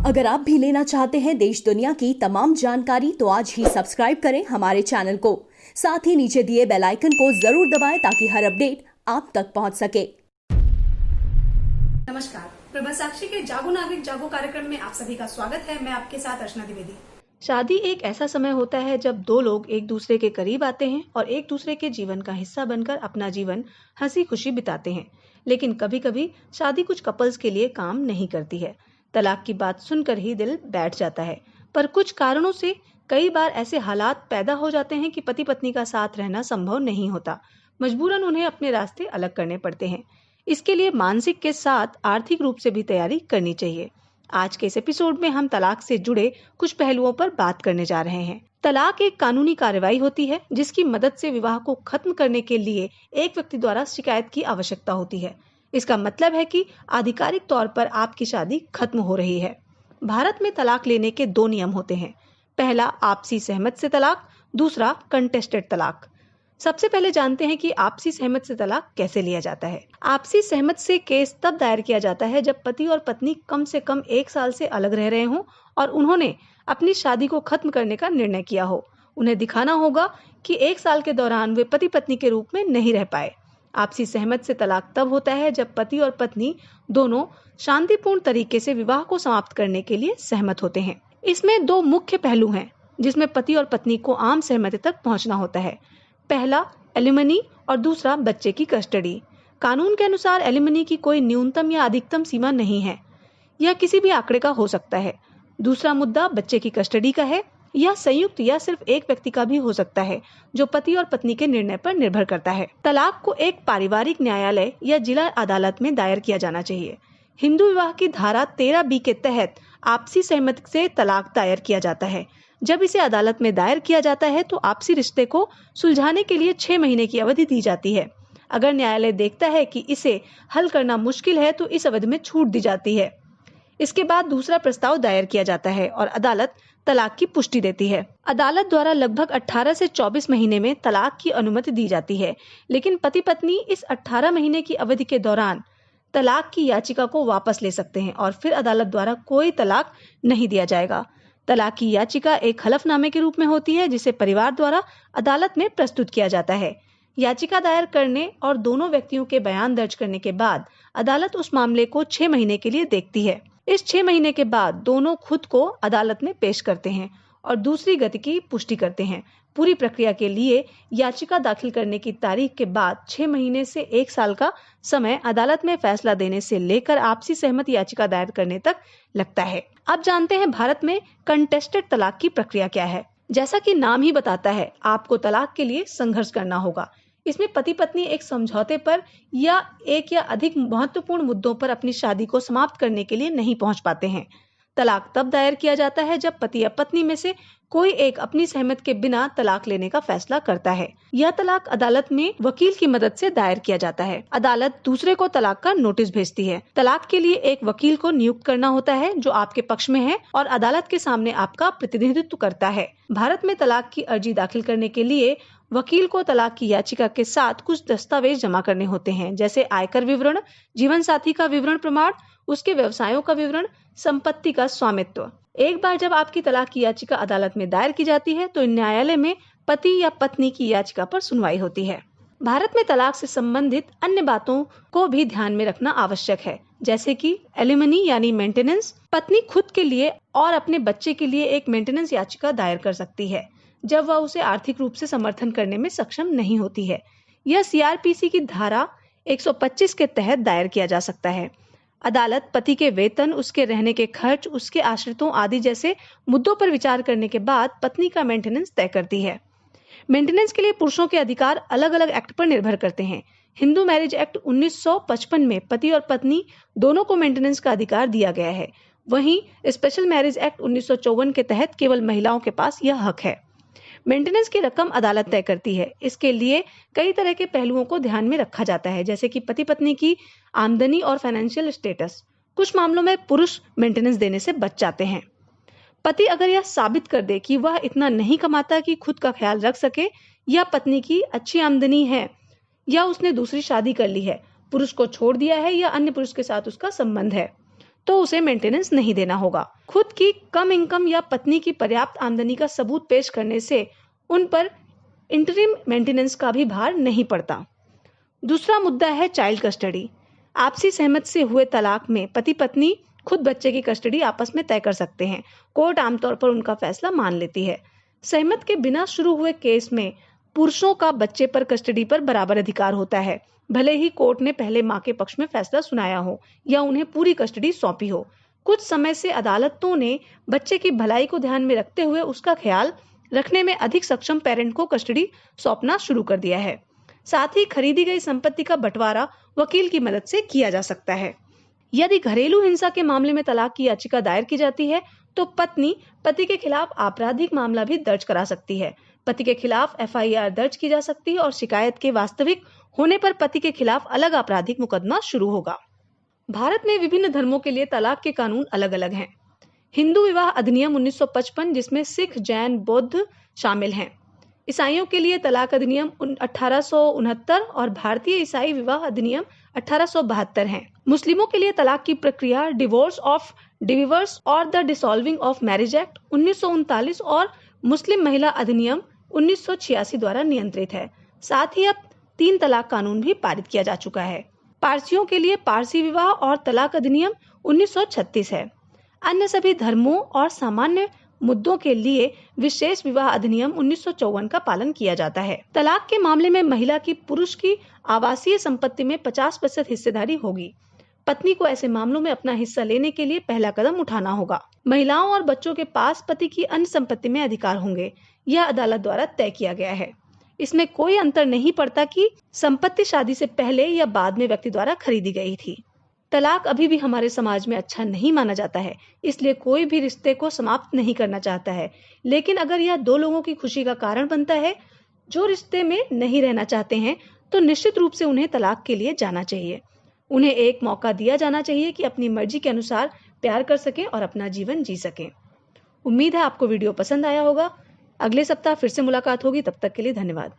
अगर आप भी लेना चाहते हैं देश दुनिया की तमाम जानकारी तो आज ही सब्सक्राइब करें हमारे चैनल को। साथ ही नीचे दिए बेल आइकन को जरूर दबाएं ताकि हर अपडेट आप तक पहुंच सके। नमस्कार, प्रभा साक्षी के जागो नागरिक जागो कार्यक्रम में आप सभी का स्वागत है। मैं आपके साथ अर्चना द्विवेदी। शादी एक ऐसा समय होता है जब दो लोग एक दूसरे के करीब आते हैं और एक दूसरे के जीवन का हिस्सा बनकर अपना जीवन हंसी खुशी बिताते हैं। लेकिन कभी कभी शादी कुछ कपल्स के लिए काम नहीं करती है। तलाक की बात सुनकर ही दिल बैठ जाता है। पर कुछ कारणों से कई बार ऐसे हालात पैदा हो जाते हैं कि पति पत्नी का साथ रहना संभव नहीं होता। मजबूरन उन्हें अपने रास्ते अलग करने पड़ते हैं। इसके लिए मानसिक के साथ आर्थिक रूप से भी तैयारी करनी चाहिए। आज के इस एपिसोड में हम तलाक से जुड़े कुछ पहलुओं पर बात करने जा रहे हैं। तलाक एक कानूनी कार्रवाई होती है जिसकी मदद से विवाह को खत्म करने के लिए एक व्यक्ति द्वारा शिकायत की आवश्यकता होती है। इसका मतलब है कि आधिकारिक तौर पर आपकी शादी खत्म हो रही है। भारत में तलाक लेने के दो नियम होते हैं। पहला आपसी सहमत से तलाक, दूसरा कंटेस्टेड तलाक। सबसे पहले जानते हैं कि आपसी सहमत से तलाक कैसे लिया जाता है। आपसी सहमत से केस तब दायर किया जाता है जब पति और पत्नी कम से कम 1 साल से अलग रह रहे हों और उन्होंने अपनी शादी को खत्म करने का निर्णय किया हो। उन्हें दिखाना होगा कि 1 साल के दौरान वे पति पत्नी के रूप में नहीं रह पाए। आपसी सहमत से तलाक तब होता है जब पति और पत्नी दोनों शांतिपूर्ण तरीके से विवाह को समाप्त करने के लिए सहमत होते हैं। इसमें दो मुख्य पहलू हैं जिसमें पति और पत्नी को आम सहमति तक पहुंचना होता है। पहला एलिमनी और दूसरा बच्चे की कस्टडी। कानून के अनुसार एलिमनी की कोई न्यूनतम या अधिकतम सीमा नहीं है। यह किसी भी आंकड़े का हो सकता है। दूसरा मुद्दा बच्चे की कस्टडी का है। यह संयुक्त या सिर्फ एक व्यक्ति का भी हो सकता है जो पति और पत्नी के निर्णय पर निर्भर करता है। तलाक को एक पारिवारिक न्यायालय या जिला अदालत में दायर किया जाना चाहिए। हिंदू विवाह की धारा 13B के तहत आपसी सहमति से तलाक दायर किया जाता है। जब इसे अदालत में दायर किया जाता है तो आपसी रिश्ते को सुलझाने के लिए 6 महीने की अवधि दी जाती है। अगर न्यायालय देखता है कि इसे हल करना मुश्किल है तो इस अवधि में छूट दी जाती है। इसके बाद दूसरा प्रस्ताव दायर किया जाता है और अदालत तलाक की पुष्टि देती है। अदालत द्वारा लगभग 18 से 24 महीने में तलाक की अनुमति दी जाती है, लेकिन पति पत्नी इस 18 महीने की अवधि के दौरान तलाक की याचिका को वापस ले सकते हैं और फिर अदालत द्वारा कोई तलाक नहीं दिया जाएगा। तलाक की याचिका एक हलफनामे के रूप में होती है जिसे परिवार द्वारा अदालत में प्रस्तुत किया जाता है। याचिका दायर करने और दोनों व्यक्तियों के बयान दर्ज करने के बाद अदालत उस मामले को 6 महीने के लिए देखती है। इस 6 महीने के बाद दोनों खुद को अदालत में पेश करते हैं और दूसरी गति की पुष्टि करते हैं। पूरी प्रक्रिया के लिए याचिका दाखिल करने की तारीख के बाद 6 महीने से 1 साल का समय अदालत में फैसला देने से लेकर आपसी सहमति याचिका दायर करने तक लगता है। अब जानते हैं भारत में कंटेस्टेड तलाक की प्रक्रिया क्या है। जैसा कि नाम ही बताता है, आपको तलाक के लिए संघर्ष करना होगा। इसमें पति पत्नी एक समझौते पर या एक या अधिक महत्वपूर्ण मुद्दों पर अपनी शादी को समाप्त करने के लिए नहीं पहुंच पाते हैं। तलाक तब दायर किया जाता है जब पति या पत्नी में से कोई एक अपनी सहमति के बिना तलाक लेने का फैसला करता है। यह तलाक अदालत में वकील की मदद से दायर किया जाता है। अदालत दूसरे को तलाक का नोटिस भेजती है। तलाक के लिए एक वकील को नियुक्त करना होता है जो आपके पक्ष में है और अदालत के सामने आपका प्रतिनिधित्व करता है। भारत में तलाक की अर्जी दाखिल करने के लिए वकील को तलाक की याचिका के साथ कुछ दस्तावेज जमा करने होते हैं, जैसे आयकर विवरण, जीवन साथी का विवरण प्रमाण, उसके व्यवसायों का विवरण, संपत्ति का स्वामित्व। एक बार जब आपकी तलाक की याचिका अदालत में दायर की जाती है तो न्यायालय में पति या पत्नी की याचिका पर सुनवाई होती है। भारत में तलाक से संबंधित अन्य बातों को भी ध्यान में रखना आवश्यक है, जैसे कि एलिमनी यानी मेंटेनेंस। पत्नी खुद के लिए और अपने बच्चे के लिए एक मेंटेनेंस याचिका दायर कर सकती है जब वह उसे आर्थिक रूप से समर्थन करने में सक्षम नहीं होती है। यह CRPC की धारा 125 के तहत दायर किया जा सकता है। अदालत पति के वेतन, उसके रहने के खर्च, उसके आश्रितों आदि जैसे मुद्दों पर विचार करने के बाद पत्नी का मेंटेनेंस तय करती है। मेंटेनेंस के लिए पुरुषों के अधिकार अलग अलग एक्ट पर निर्भर करते हैं। हिंदू मैरिज एक्ट 1955 में पति और पत्नी दोनों को मेंटेनेंस का अधिकार दिया गया है। वहीं स्पेशल मैरिज एक्ट 1954 के तहत केवल महिलाओं के पास यह हक है। मेंटेनेंस की रकम अदालत तय करती है। इसके लिए कई तरह के पहलुओं को ध्यान में रखा जाता है, जैसे कि पति पत्नी की आमदनी और फाइनेंशियल स्टेटस। कुछ मामलों में पुरुष मेंटेनेंस देने से बच जाते हैं। पति अगर यह साबित कर दे कि वह इतना नहीं कमाता कि खुद का ख्याल रख सके, या पत्नी की अच्छी आमदनी है, या उसने दूसरी शादी कर ली है, पुरुष को छोड़ दिया है या अन्य पुरुष के साथ उसका संबंध है, तो उसे मेंटेनेंस नहीं देना होगा। खुद की कम इनकम या पत्नी की पर्याप्त आमदनी का सबूत पेश करने से उन पर इंटरिम मेंटेनेंस का भी भार नहीं पड़ता। दूसरा मुद्दा है चाइल्ड कस्टडी। आपसी सहमति से हुए तलाक में पति पत्नी खुद बच्चे की कस्टडी आपस में तय कर सकते हैं। कोर्ट आमतौर पर उनका फैसला मान लेती है। सहमति के बिना शुरू हुए केस में पुरुषों का बच्चे पर कस्टडी पर बराबर अधिकार होता है, भले ही कोर्ट ने पहले मां के पक्ष में फैसला सुनाया हो या उन्हें पूरी कस्टडी सौंपी हो। कुछ समय से अदालतों ने बच्चे की भलाई को ध्यान में रखते हुए उसका ख्याल रखने में अधिक सक्षम पेरेंट को कस्टडी सौंपना शुरू कर दिया है। साथ ही खरीदी गई संपत्ति का बंटवारा वकील की मदद से किया जा सकता है। यदि घरेलू हिंसा के मामले में तलाक की याचिका दायर की जाती है तो पत्नी पति के खिलाफ आपराधिक मामला भी दर्ज करा सकती है। पति के खिलाफ FIR दर्ज की जा सकती है और शिकायत के वास्तविक होने पर पति के खिलाफ अलग आपराधिक मुकदमा शुरू होगा। भारत में विभिन्न धर्मों के लिए तलाक के कानून अलग अलग हैं। हिंदू विवाह अधिनियम 1955 जिसमें सिख, जैन, बौद्ध शामिल हैं। ईसाइयों के लिए तलाक अधिनियम 1869 और भारतीय ईसाई विवाह अधिनियम 1872 है। मुस्लिमों के लिए तलाक की प्रक्रिया डिवोर्स ऑफ डिवीवर्स और the dissolving of marriage act 1939 और मुस्लिम महिला अधिनियम 1986 द्वारा नियंत्रित है। साथ ही अब 3 तलाक कानून भी पारित किया जा चुका है। पारसियों के लिए पारसी विवाह और तलाक अधिनियम 1936 है। अन्य सभी धर्मों और सामान्य मुद्दों के लिए विशेष विवाह अधिनियम 1954 का पालन किया जाता है। तलाक के मामले में महिला की पुरुष की आवासीय संपत्ति में 50% हिस्सेदारी होगी। पत्नी को ऐसे मामलों में अपना हिस्सा लेने के लिए पहला कदम उठाना होगा। महिलाओं और बच्चों के पास पति की अन्य संपत्ति में अधिकार होंगे। यह अदालत द्वारा तय किया गया है। इसमें कोई अंतर नहीं पड़ता कि संपत्ति शादी से पहले या बाद में व्यक्ति द्वारा खरीदी गई थी। तलाक अभी भी हमारे समाज में अच्छा नहीं माना जाता है, इसलिए कोई भी रिश्ते को समाप्त नहीं करना चाहता है। लेकिन अगर यह 2 लोगों की खुशी का कारण बनता है जो रिश्ते में नहीं रहना चाहते हैं, तो निश्चित रूप से उन्हें तलाक के लिए जाना चाहिए। उन्हें एक मौका दिया जाना चाहिए कि अपनी मर्जी के अनुसार प्यार कर सकें और अपना जीवन जी सकें। उम्मीद है आपको वीडियो पसंद आया होगा। अगले सप्ताह फिर से मुलाकात होगी। तब तक के लिए धन्यवाद।